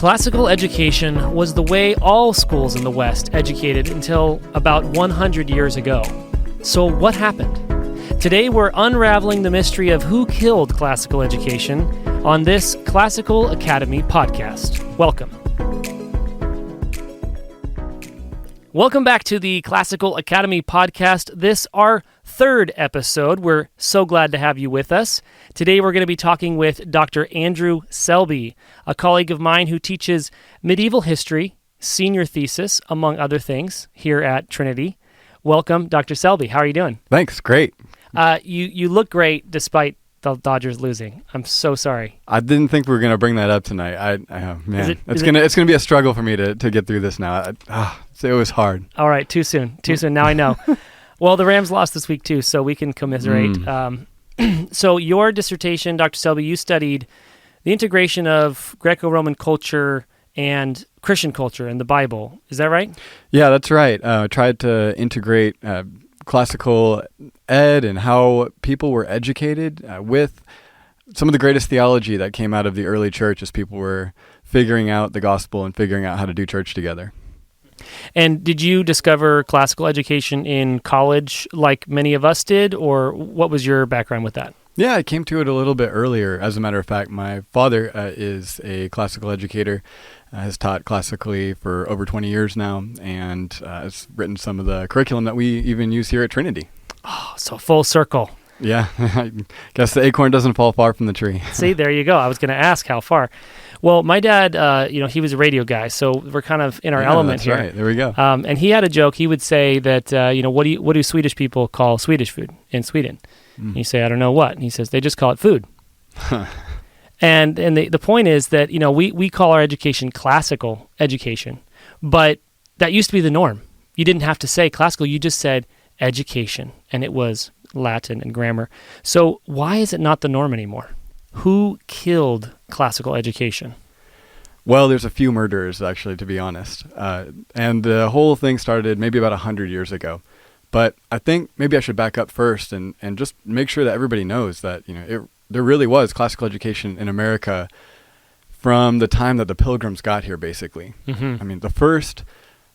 Classical education was the way all schools in the West educated until about 100 years ago. So what happened? Today we're unraveling the mystery of who killed classical education on this Classical Academy podcast. Welcome. Welcome back to the Classical Academy podcast. This our third episode. We're so glad to have you with us. Today we're going to be talking with Dr. Andrew Selby, a colleague of mine who teaches medieval history, senior thesis, among other things, here at Trinity. Welcome, Dr. Selby. How are you doing? Thanks. Great. You look great despite the Dodgers losing. I'm so sorry. I didn't think we were going to bring that up tonight. It's gonna be a struggle for me to get through this now. It was hard. All right, too soon. Now I know. Well, the Rams lost this week too, so we can commiserate. So your dissertation, Dr. Selby, you studied the integration of Greco-Roman culture and Christian culture in the Bible. Is that right? Yeah, that's right. I tried to integrate classical ed and how people were educated with some of the greatest theology that came out of the early church as people were figuring out the gospel and figuring out how to do church together. And did you discover classical education in college like many of us did, or what was your background with that? Yeah, I came to it a little bit earlier. As a matter of fact, my father is a classical educator, has taught classically for over 20 years now, and has written some of the curriculum that we even use here at Trinity. Oh, so full circle. Yeah, I guess the acorn doesn't fall far from the tree. See, there you go. I was going to ask how far. Well, my dad, he was a radio guy, so we're kind of in our element here. That's right. There we go. And he had a joke. He would say that, what do Swedish people call Swedish food in Sweden? And you say, I don't know what. And he says, they just call it food. And the point is that, we call our education classical education, but that used to be the norm. You didn't have to say classical. You just said education, and it was Latin and grammar. So why is it not the norm anymore? Who killed classical education? Well, there's a few murderers, actually, to be honest. And the whole thing started maybe about 100 years ago. But I think maybe I should back up first and just make sure that everybody knows that there really was classical education in America from the time that the Pilgrims got here, basically. Mm-hmm. I mean, the first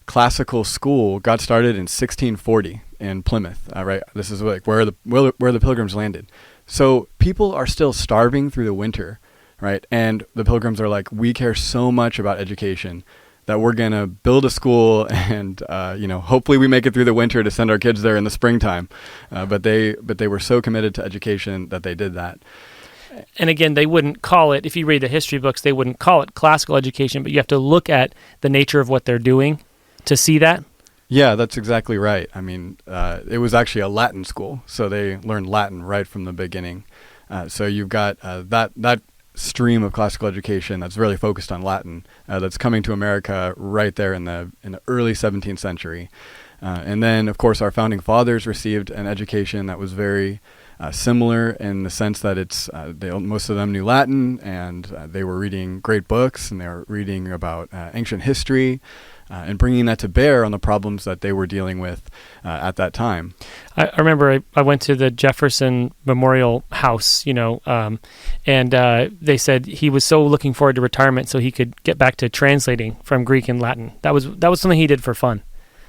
classical school got started in 1640 in Plymouth, right? This is where the Pilgrims landed. So people are still starving through the winter, right? And the Pilgrims are like, we care so much about education that we're going to build a school and, hopefully we make it through the winter to send our kids there in the springtime. But they were so committed to education that they did that. And again, they wouldn't call it, if you read the history books, they wouldn't call it classical education, but you have to look at the nature of what they're doing to see that. Yeah, that's exactly right. I mean, it was actually a Latin school, so they learned Latin right from the beginning. So you've got that stream of classical education that's really focused on Latin that's coming to America right there in the early 17th century. And then, of course, our founding fathers received an education that was very similar in the sense that most of them knew Latin, and they were reading great books, and they were reading about ancient history, and bringing that to bear on the problems that they were dealing with at that time. I remember I went to the Jefferson Memorial House, and they said he was so looking forward to retirement so he could get back to translating from Greek and Latin. That was something he did for fun.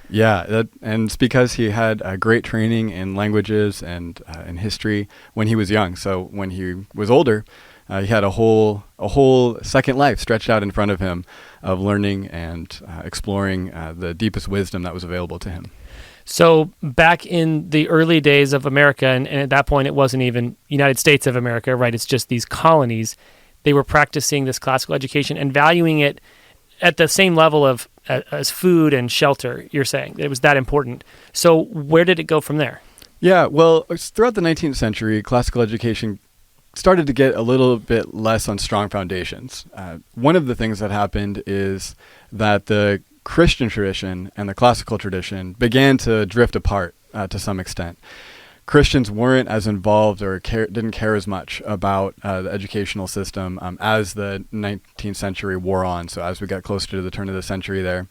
Yeah, and it's because he had great training in languages and in history when he was young. So when he was older, he had a whole second life stretched out in front of him of learning and exploring the deepest wisdom that was available to him. So back in the early days of America, and at that point it wasn't even United States of America, right? It's just these colonies. They were practicing this classical education and valuing it at the same level of as food and shelter, you're saying. It was that important. So where did it go from there? Yeah, well, throughout the 19th century, classical education started to get a little bit less on strong foundations. One of the things that happened is that the Christian tradition and the classical tradition began to drift apart to some extent. Christians weren't as involved or didn't care as much about the educational system as the 19th century wore on. So as we got closer to the turn of the century there,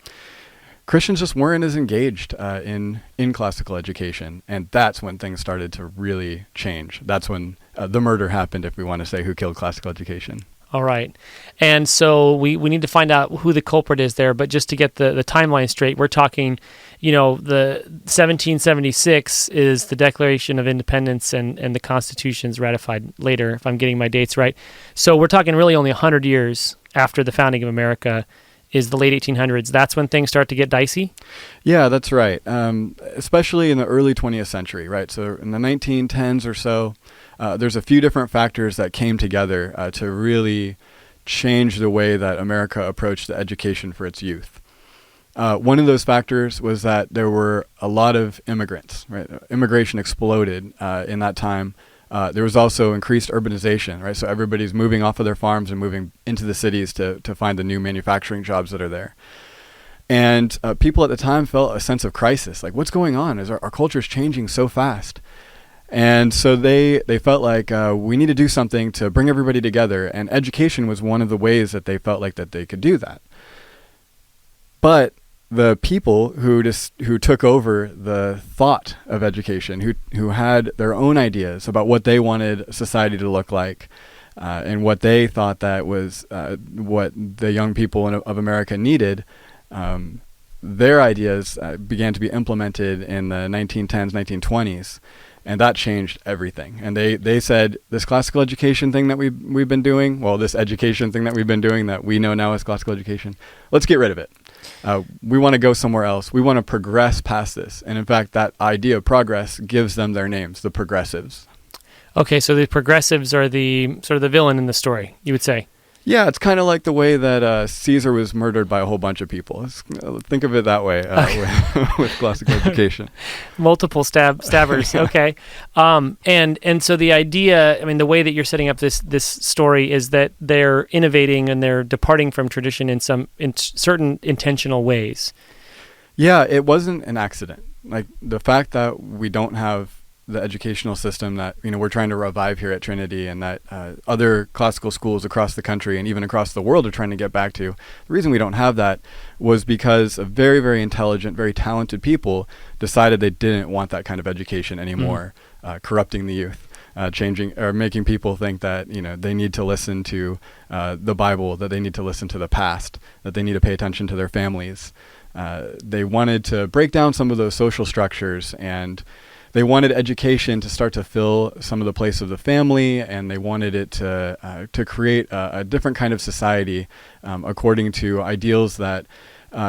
Christians just weren't as engaged in classical education. And that's when things started to really change. That's when the murder happened, if we want to say who killed classical education. All right. And so we need to find out who the culprit is there. But just to get the timeline straight, we're talking, the 1776 is the Declaration of Independence and the Constitution's ratified later, if I'm getting my dates right. So we're talking really only 100 years after the founding of America is the late 1800s. That's when things start to get dicey? Yeah, that's right. Especially in the early 20th century, right? So in the 1910s or so, there's a few different factors that came together to really change the way that America approached education for its youth. One of those factors was that there were a lot of immigrants, right? Immigration exploded in that time. There was also increased urbanization, right? So everybody's moving off of their farms and moving into the cities to find the new manufacturing jobs that are there. And people at the time felt a sense of crisis. Like, what's going on? Is our culture's changing so fast? And so they felt like we need to do something to bring everybody together. And education was one of the ways that they felt like that they could do that. But the people who took over the thought of education, who had their own ideas about what they wanted society to look like, and what they thought that was what the young people of America needed, their ideas began to be implemented in the 1910s, 1920s, and that changed everything. And they said, this classical education thing that we've been doing, this education thing that we've been doing that we know now as classical education, let's get rid of it. We want to go somewhere else. We want to progress past this. And in fact, that idea of progress gives them their names, the progressives. Okay, so the progressives are the sort of the villain in the story, you would say. Yeah, it's kind of like the way that Caesar was murdered by a whole bunch of people. Think of it that way with classical education. Multiple stabbers. Okay, and so the idea, the way that you're setting up this story is that they're innovating and they're departing from tradition in certain intentional ways. Yeah, it wasn't an accident. Like the fact that we don't have the educational system that we're trying to revive here at Trinity, and that other classical schools across the country and even across the world are trying to get back to. The reason we don't have that was because of very, very intelligent, very talented people decided they didn't want that kind of education anymore, corrupting the youth, changing or making people think that they need to listen to the Bible, that they need to listen to the past, that they need to pay attention to their families. They wanted to break down some of those social structures, and they wanted education to start to fill some of the place of the family, and they wanted it to create a different kind of society according to ideals that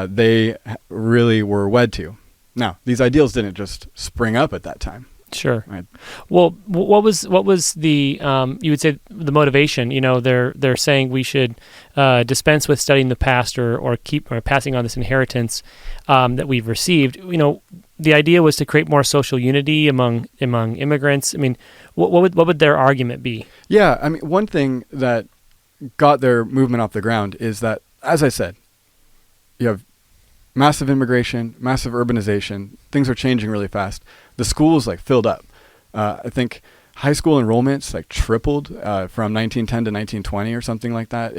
they really were wed to. Now, these ideals didn't just spring up at that time. Sure. Right. Well, what was the you would say the motivation? They're saying we should dispense with studying the past or keep passing on this inheritance that we've received. The idea was to create more social unity among immigrants. What would their argument be? Yeah, one thing that got their movement off the ground is that, as I said, you have massive immigration, massive urbanization. Things are changing really fast. The schools filled up. I think high school enrollments tripled from 1910 to 1920 or something like that.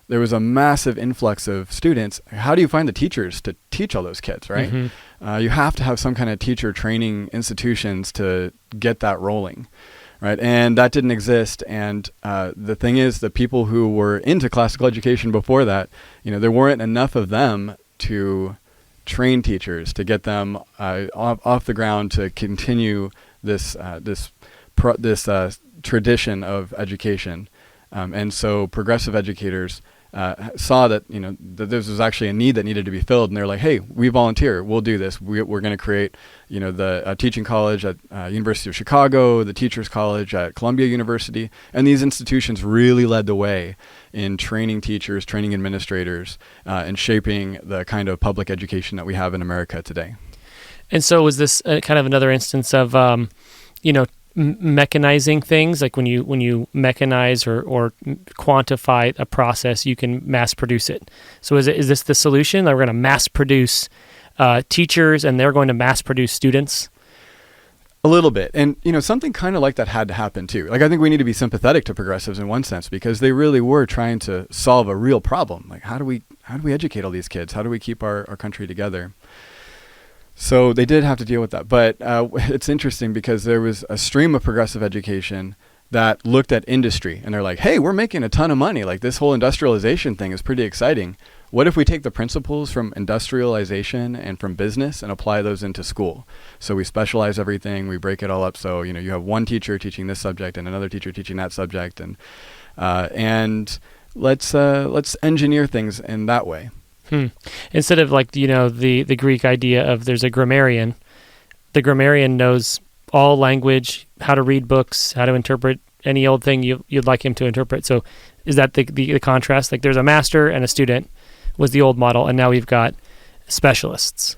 There was a massive influx of students. How do you find the teachers to teach all those kids, right? Mm-hmm. You have to have some kind of teacher training institutions to get that rolling, right? And that didn't exist. And the thing is, the people who were into classical education before that, there weren't enough of them to train teachers, to get them off the ground to continue this tradition of education. And so progressive educators saw that that this was actually a need that needed to be filled, and they're like, "Hey, we volunteer. We'll do this. We're going to create the teaching college at University of Chicago, the Teachers College at Columbia University," and these institutions really led the way in training teachers, training administrators, and shaping the kind of public education that we have in America today. And so, was this kind of another instance of mechanizing things? Like when you mechanize or quantify a process, you can mass produce it. So is this the solution? That we're going to mass produce teachers, and they're going to mass produce students? A little bit. And, something kind of like that had to happen too. I think we need to be sympathetic to progressives in one sense, because they really were trying to solve a real problem. How do we educate all these kids? How do we keep our country together? So they did have to deal with that. But it's interesting because there was a stream of progressive education that looked at industry and they're like, hey, we're making a ton of money. Like this whole industrialization thing is pretty exciting. What if we take the principles from industrialization and from business and apply those into school? So we specialize everything, we break it all up. So, you have one teacher teaching this subject and another teacher teaching that subject, and let's engineer things in that way. Instead of like, the Greek idea of there's a grammarian. The grammarian knows all language, how to read books, how to interpret any old thing you'd like him to interpret. So is that the contrast? Like there's a master and a student was the old model, and now we've got specialists.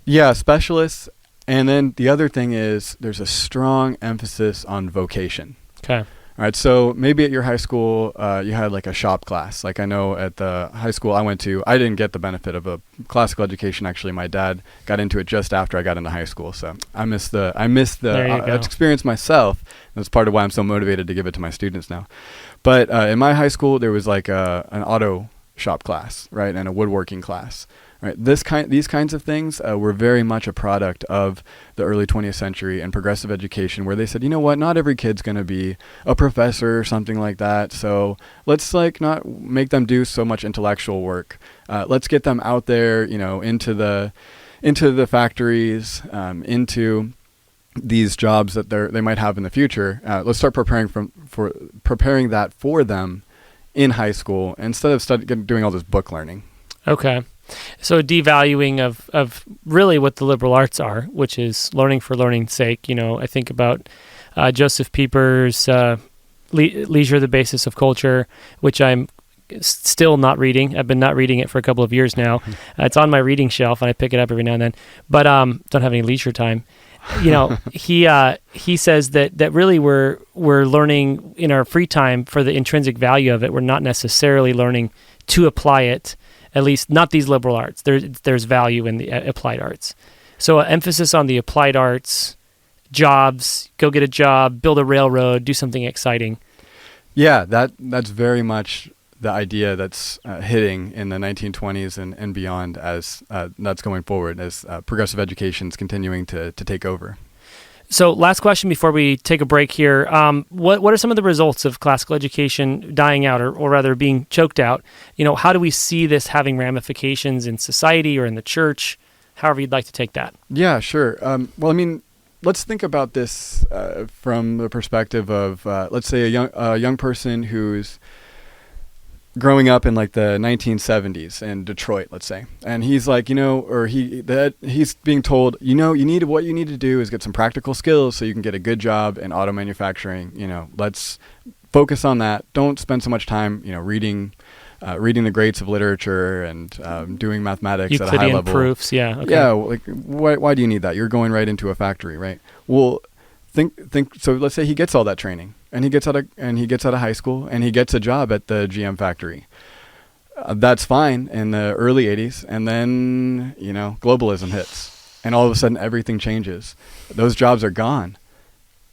Yeah, specialists. And then the other thing is there's a strong emphasis on vocation. Okay. All right, so maybe at your high school, you had like a shop class. Like I know at the high school I went to, I didn't get the benefit of a classical education. Actually, my dad got into it just after I got into high school. So I missed the experience myself. That's part of why I'm so motivated to give it to my students now. But in my high school, there was like an auto shop class, right, and a woodworking class. Right. These kinds of things were very much a product of the early 20th century and progressive education, where they said, you know what, not every kid's going to be a professor or something like that. So let's not make them do so much intellectual work. Let's get them out there, into the factories, into these jobs that they might have in the future. Let's start preparing that for them in high school instead of doing all this book learning. Okay. So a devaluing of really what the liberal arts are, which is learning for learning's sake. I think about Joseph Pieper's Leisure, the Basis of Culture, which I'm still not reading. I've been not reading it for a couple of years now. It's on my reading shelf, and I pick it up every now and then, but don't have any leisure time. He says that really we're learning in our free time for the intrinsic value of it. We're not necessarily learning to apply it. At least not these liberal arts. There's value in the applied arts. So emphasis on the applied arts, jobs, go get a job, build a railroad, do something exciting. Yeah, that's very much the idea that's hitting in the 1920s and beyond as that's going forward as progressive education is continuing to take over. So last question before we take a break here. What are some of the results of classical education dying out or rather being choked out? How do we see this having ramifications in society or in the church? However you'd like to take that. Yeah, sure. Let's think about this from the perspective of, let's say a young person who's growing up in like the 1970s in Detroit, let's say, and he's like, he's being told, what you need to do is get some practical skills so you can get a good job in auto manufacturing. Let's focus on that. Don't spend so much time, reading the greats of literature and doing mathematics Euclidean at a high level. Proofs, yeah. Okay. Yeah, like why do you need that? You're going right into a factory, right? Well, think. So let's say he gets all that training. And he gets out of high school and he gets a job at the GM factory. That's fine in the early 80s. And then, globalism hits. And all of a sudden everything changes. Those jobs are gone.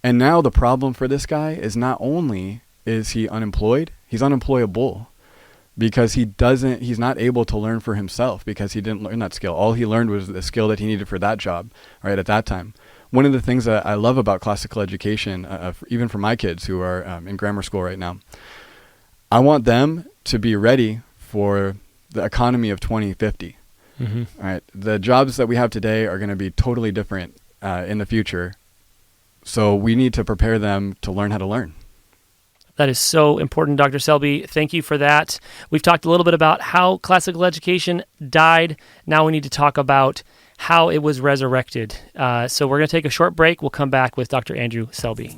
And now the problem for this guy is not only is he unemployed, he's unemployable. Because he's not able to learn for himself because he didn't learn that skill. All he learned was the skill that he needed for that job, right, at that time. One of the things that I love about classical education, even for my kids who are in grammar school right now, I want them to be ready for the economy of 2050. Mm-hmm. All right, the jobs that we have today are going to be totally different in the future. So we need to prepare them to learn how to learn. That is so important, Dr. Selby. Thank you for that. We've talked a little bit about how classical education died. Now we need to talk about how it was resurrected. So we're going to take a short break. We'll come back with Dr. Andrew Selby.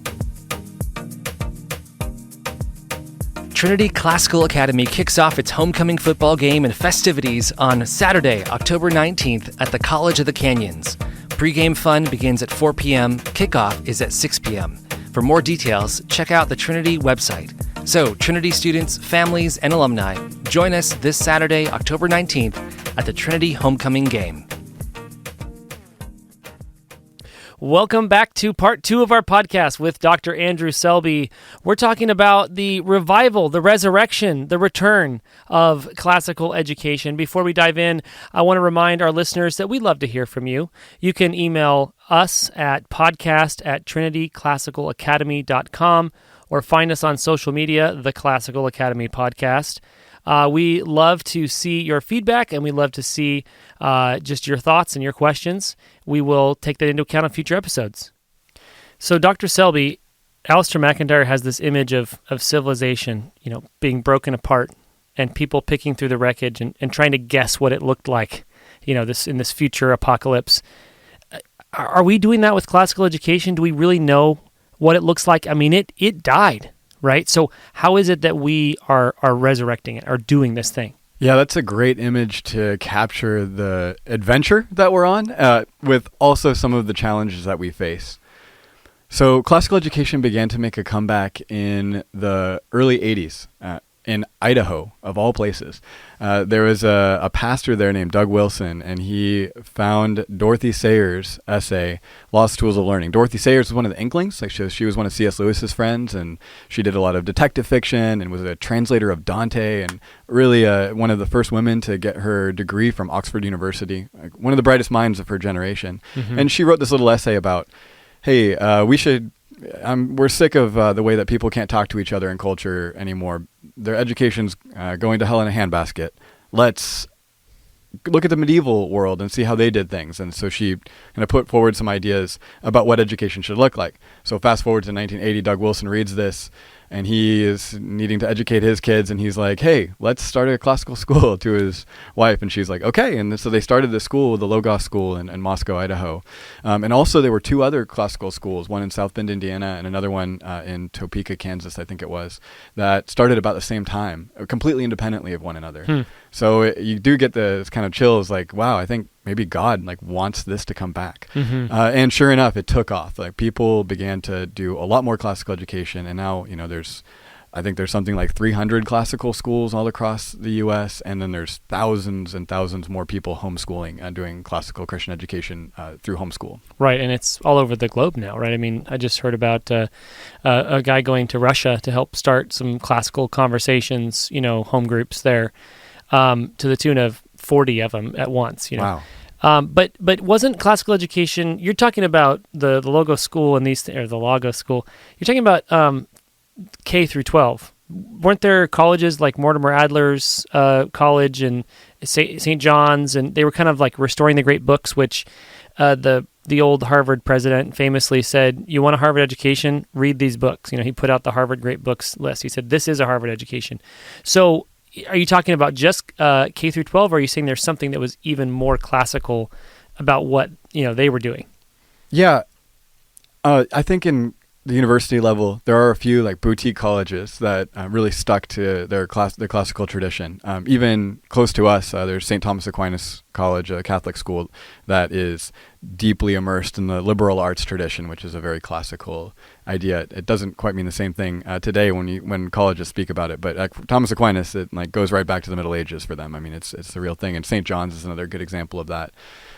Trinity Classical Academy kicks off its homecoming football game and festivities on Saturday, October 19th at the College of the Canyons. Pre-game fun begins at 4 p.m. Kickoff is at 6 p.m. For more details, check out the Trinity website. So, Trinity students, families, and alumni, join us this Saturday, October 19th at the Trinity Homecoming Game. Welcome back to part 2 of our podcast with Dr. Andrew Selby. We're talking about the revival, the resurrection, the return of classical education. Before we dive in, I want to remind our listeners that we'd love to hear from you. You can email us at podcast@trinityclassicalacademy.com or find us on social media, the Classical Academy Podcast. We love to see your feedback, and we love to see just your thoughts and your questions. We will take that into account on future episodes. So, Dr. Selby, Alistair McIntyre has this image of civilization, being broken apart and people picking through the wreckage and trying to guess what it looked like, this in this future apocalypse. Are we doing that with classical education? Do we really know what it looks like? I mean, it died, right? So how is it that we are resurrecting it, are doing this thing? Yeah, that's a great image to capture the adventure that we're on, with also some of the challenges that we face. So classical education began to make a comeback in the early 80s in Idaho, of all places. There was a pastor there named Doug Wilson, and he found Dorothy Sayers' essay, Lost Tools of Learning. Dorothy Sayers was one of the Inklings. She was one of C.S. Lewis's friends, and she did a lot of detective fiction and was a translator of Dante, and really one of the first women to get her degree from Oxford University, one of the brightest minds of her generation. Mm-hmm. And she wrote this little essay about, hey, we're sick of the way that people can't talk to each other in culture anymore. Their education's going to hell in a handbasket. Let's look at the medieval world and see how they did things. And so she kind of put forward some ideas about what education should look like. So fast forward to 1980, Doug Wilson reads this, and he is needing to educate his kids, and he's like, hey, let's start a classical school, to his wife. And she's like, okay. And so they started the school, the Logos School in Moscow, Idaho. And also there were two other classical schools, one in South Bend, Indiana, and another one in Topeka, Kansas, I think it was, that started about the same time, completely independently of one another. So you do get the kind of chills like, wow, I think maybe God wants this to come back. Mm-hmm. And sure enough, it took off. People began to do a lot more classical education. And now, I think there's something like 300 classical schools all across the U.S. And then there's thousands and thousands more people homeschooling and doing classical Christian education through homeschool. Right. And it's all over the globe now, right? I mean, I just heard about a guy going to Russia to help start some classical conversations, home groups there, to the tune of 40 of them at once. Wow. But wasn't classical education? You're talking about the Logos School and the Logos School. You're talking about K through 12. Weren't there colleges like Mortimer Adler's college and St. John's, and they were kind of like restoring the great books, which the old Harvard president famously said, "You want a Harvard education? Read these books." He put out the Harvard Great Books list. He said, "This is a Harvard education." So, are you talking about just K through 12, or are you saying there's something that was even more classical about what they were doing? Yeah, I think in the university level, there are a few boutique colleges that really stuck to their classical tradition. Even close to us, there's St. Thomas Aquinas College, a Catholic school that is deeply immersed in the liberal arts tradition, which is a very classical idea. It doesn't quite mean the same thing today when colleges speak about it, but Thomas Aquinas, it goes right back to the Middle Ages for them. I mean, it's the real thing. And St. John's is another good example of that.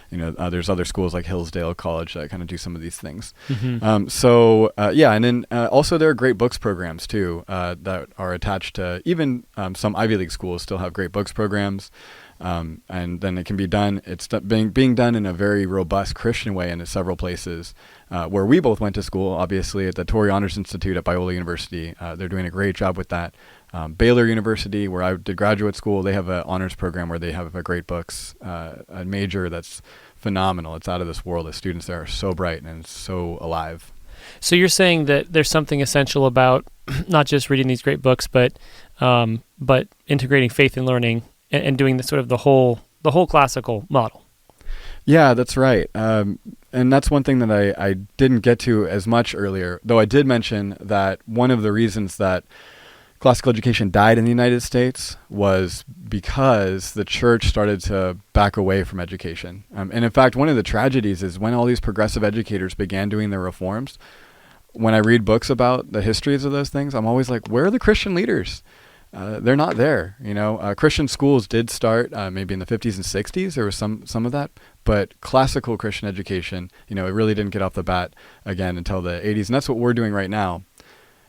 There's other schools like Hillsdale College that kind of do some of these things. Mm-hmm. And then also there are great books programs too that are attached to even some Ivy League schools still have great books programs. And then it can be done. It's being done in a very robust Christian way in several places where we both went to school, obviously, at the Torrey Honors Institute at Biola University. They're doing a great job with that. Baylor University, where I did graduate school, they have an honors program where they have a great books, a major that's phenomenal. It's out of this world. The students there are so bright and so alive. So you're saying that there's something essential about not just reading these great books, but integrating faith and learning and doing the whole classical model. Yeah, that's right. And that's one thing that I didn't get to as much earlier, though I did mention that one of the reasons that classical education died in the United States was because the church started to back away from education. And in fact, one of the tragedies is when all these progressive educators began doing their reforms, when I read books about the histories of those things, I'm always like, where are the Christian leaders? They're not there. Christian schools did start maybe in the 50s and 60s. There was some of that, but classical Christian education, it really didn't get off the bat again until the 80s. And that's what we're doing right now.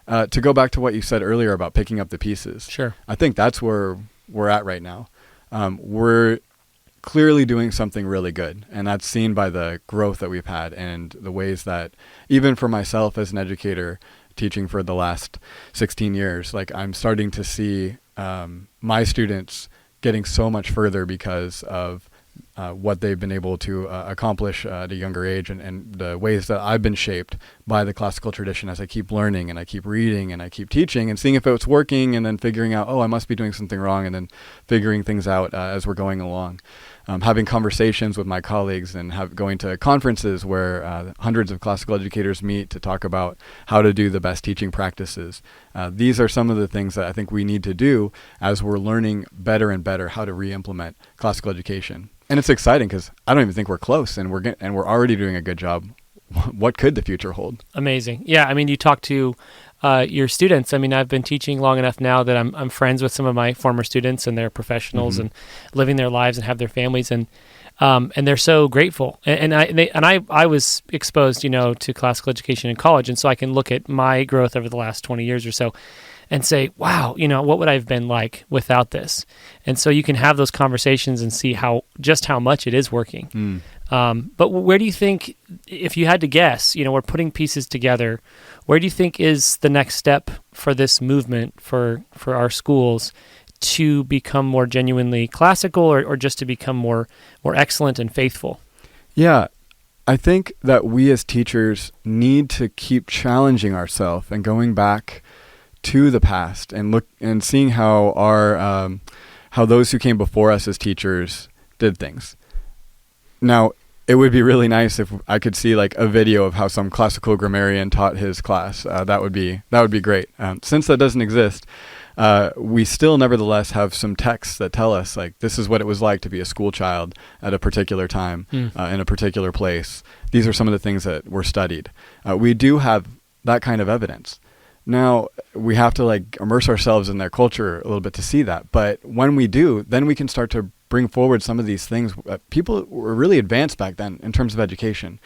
To go back to what you said earlier about picking up the pieces. Sure. I think that's where we're at right now. We're clearly doing something really good, and that's seen by the growth that we've had and the ways that, even for myself as an educator, teaching for the last 16 years, like I'm starting to see my students getting so much further because of what they've been able to accomplish at a younger age, and the ways that I've been shaped by the classical tradition as I keep learning and I keep reading and I keep teaching and seeing if it's working, and then figuring out, oh, I must be doing something wrong, and then figuring things out as we're going along. Having conversations with my colleagues and going to conferences where hundreds of classical educators meet to talk about how to do the best teaching practices. These are some of the things that I think we need to do as we're learning better and better how to re-implement classical education. And it's exciting because I don't even think we're close, and we're already doing a good job. What could the future hold? Amazing. Yeah, I mean, you talk to your students. I mean, I've been teaching long enough now that I'm friends with some of my former students, and they're professionals and living their lives and have their families, and they're so grateful. And I was exposed, to classical education in college, and so I can look at my growth over the last 20 years or so and say, wow, what would I have been like without this? And so you can have those conversations and see how much it is working. But where do you think, if you had to guess, we're putting pieces together, where do you think is the next step for this movement for our schools to become more genuinely classical, or just to become more excellent and faithful? Yeah, I think that we as teachers need to keep challenging ourselves and going back to the past and look and seeing how how those who came before us as teachers did things. Now, it would be really nice if I could see like a video of how some classical grammarian taught his class. That would be great. Since that doesn't exist, we still nevertheless have some texts that tell us like this is what it was like to be a school child at a particular time in a particular place. These are some of the things that were studied. We do have that kind of evidence. Now, we have to like immerse ourselves in their culture a little bit to see that. But when we do, then we can start to bring forward some of these things. People were really advanced back then in terms of education.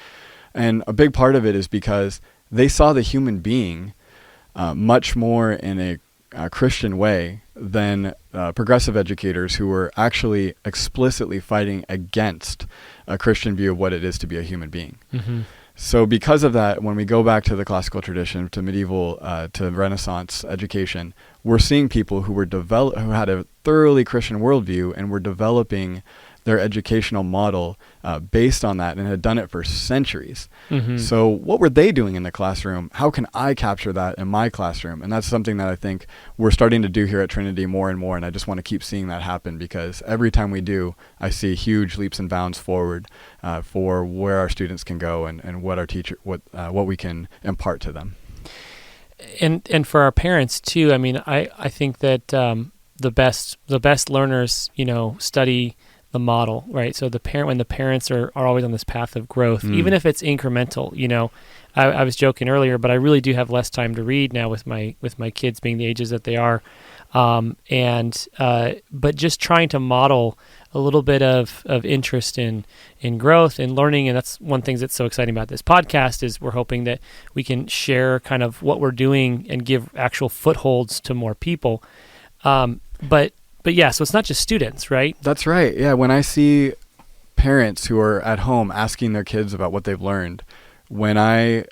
And a big part of it is because they saw the human being much more in a Christian way than progressive educators who were actually explicitly fighting against a Christian view of what it is to be a human being. So because of that, when we go back to the classical tradition, to medieval, to Renaissance education, we're seeing people who had a thoroughly Christian worldview and were developing their educational model based on that and had done it for centuries. So what were they doing in the classroom? How can I capture that in my classroom? And that's something that I think we're starting to do here at Trinity more and more, and I just want to keep seeing that happen, because every time we do, I see huge leaps and bounds forward for where our students can go and what what we can impart to them. And for our parents too. I mean, I think that the best learners, study the model, right? So when the parents are always on this path of growth, even if it's incremental, I was joking earlier, but I really do have less time to read now with my kids being the ages that they are. But just trying to model a little bit of interest in growth and learning. And that's one thing that's so exciting about this podcast is we're hoping that we can share kind of what we're doing and give actual footholds to more people. But yeah, so it's not just students, right? That's right. Yeah, when I see parents who are at home asking their kids about what they've learned, when I,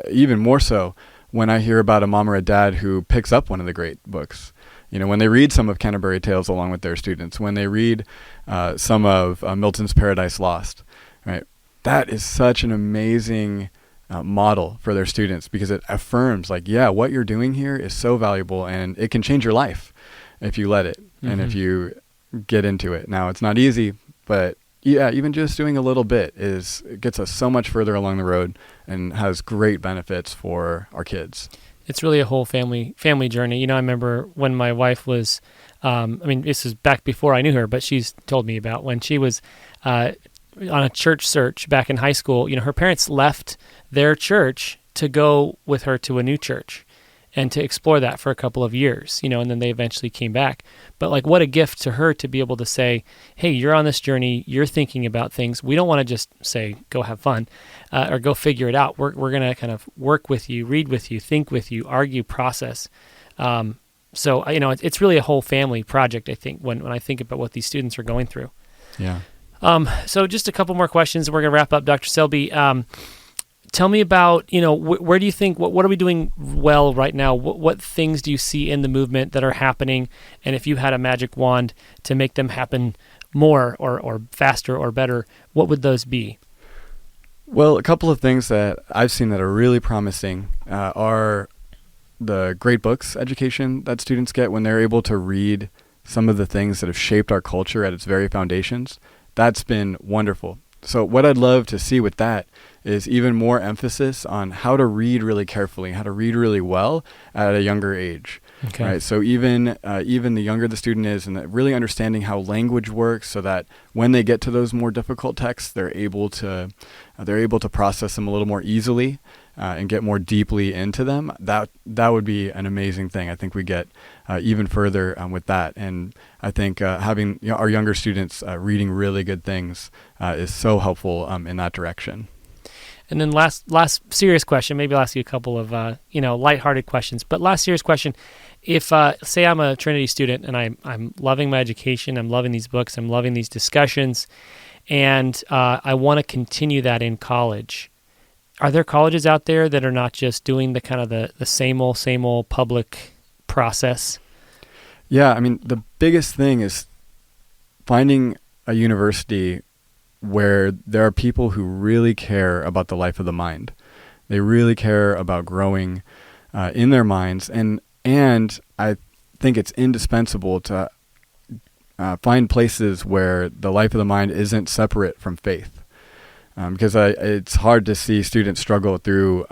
even more so, when I hear about a mom or a dad who picks up one of the great books, when they read some of Canterbury Tales along with their students, when they read some of Milton's Paradise Lost, right? That is such an amazing model for their students, because it affirms like, yeah, what you're doing here is so valuable and it can change your life if you let it and if you get into it. Now, it's not easy, but yeah, even just doing a little bit gets us so much further along the road and has great benefits for our kids. It's really a whole family journey. I remember when my wife was, this is back before I knew her, but she's told me about when she was on a church search back in high school. Her parents left their church to go with her to a new church and to explore that for a couple of years, and then they eventually came back. But like, what a gift to her to be able to say, hey, you're on this journey, you're thinking about things. We don't want to just say, go have fun or go figure it out. We're going to kind of work with you, read with you, think with you, argue, process. So, it's really a whole family project, I think, when I think about what these students are going through. Yeah. So just a couple more questions. We're going to wrap up, Dr. Selby. tell me about, where do you think, what are we doing well right now? What things do you see in the movement that are happening? And if you had a magic wand to make them happen more or faster or better, what would those be? Well, a couple of things that I've seen that are really promising are the great books education that students get when they're able to read some of the things that have shaped our culture at its very foundations. That's been wonderful. So what I'd love to see with that is even more emphasis on how to read really carefully, how to read really well at a younger age. Okay. Right. So even the younger the student is, and really understanding how language works, so that when they get to those more difficult texts, they're able to process them a little more easily and get more deeply into them. That would be an amazing thing. I think we get even further with that, and I think having our younger students reading really good things is so helpful in that direction. And then last serious question, maybe I'll ask you a couple of lighthearted questions, but last serious question. If say I'm a Trinity student and I'm loving my education, I'm loving these books, I'm loving these discussions, and I want to continue that in college, are there colleges out there that are not just doing the kind of the same old public process? Yeah, I mean, the biggest thing is finding a university where there are people who really care about the life of the mind. They really care about growing in their minds, and I think it's indispensable to find places where the life of the mind isn't separate from faith, because it's hard to see students struggle through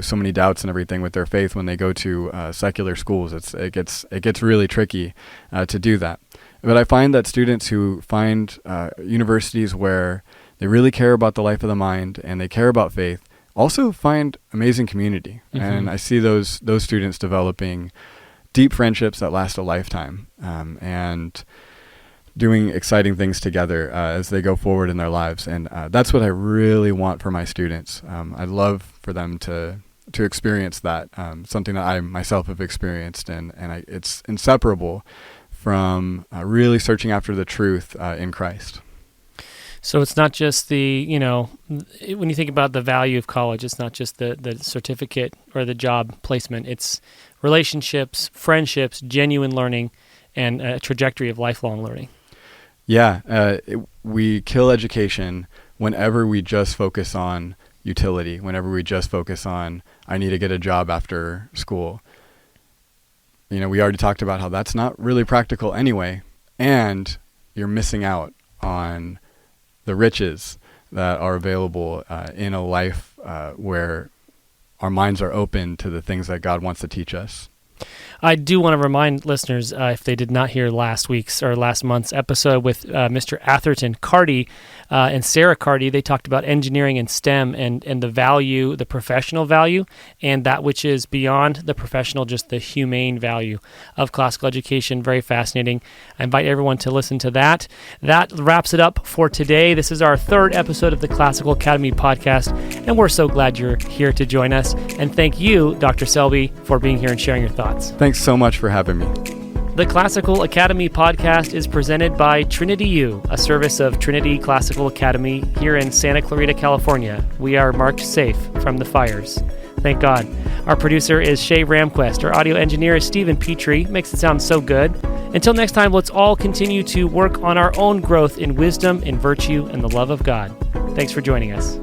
so many doubts and everything with their faith when they go to secular schools. It gets really tricky to do that. But I find that students who find universities where they really care about the life of the mind and they care about faith also find amazing community. Mm-hmm. And I see those students developing deep friendships that last a lifetime, and doing exciting things together as they go forward in their lives. And that's what I really want for my students. I'd love for them to experience that, something that I myself have experienced, and it's inseparable from really searching after the truth in Christ. So it's not just when you think about the value of college, it's not just the certificate or the job placement. It's relationships, friendships, genuine learning, and a trajectory of lifelong learning. Yeah, we kill education whenever we just focus on utility, whenever we just focus on, I need to get a job after school. We already talked about how that's not really practical anyway, and you're missing out on the riches that are available in a life where our minds are open to the things that God wants to teach us. I do want to remind listeners, if they did not hear last month's episode with Mr. Atherton Carty and Sarah Carty, they talked about engineering and STEM and the value, the professional value, and that which is beyond the professional, just the humane value of classical education. Very fascinating. I invite everyone to listen to that. That wraps it up for today. This is our third episode of the Classical Academy podcast, and we're so glad you're here to join us. And thank you, Dr. Selby, for being here and sharing your thoughts. Thanks so much for having me. The Classical Academy podcast is presented by Trinity U, a service of Trinity Classical Academy here in Santa Clarita, California. We are marked safe from the fires. Thank God. Our producer is Shay Ramquest. Our audio engineer is Stephen Petrie. Makes it sound so good. Until next time, let's all continue to work on our own growth in wisdom, in virtue, and the love of God. Thanks for joining us.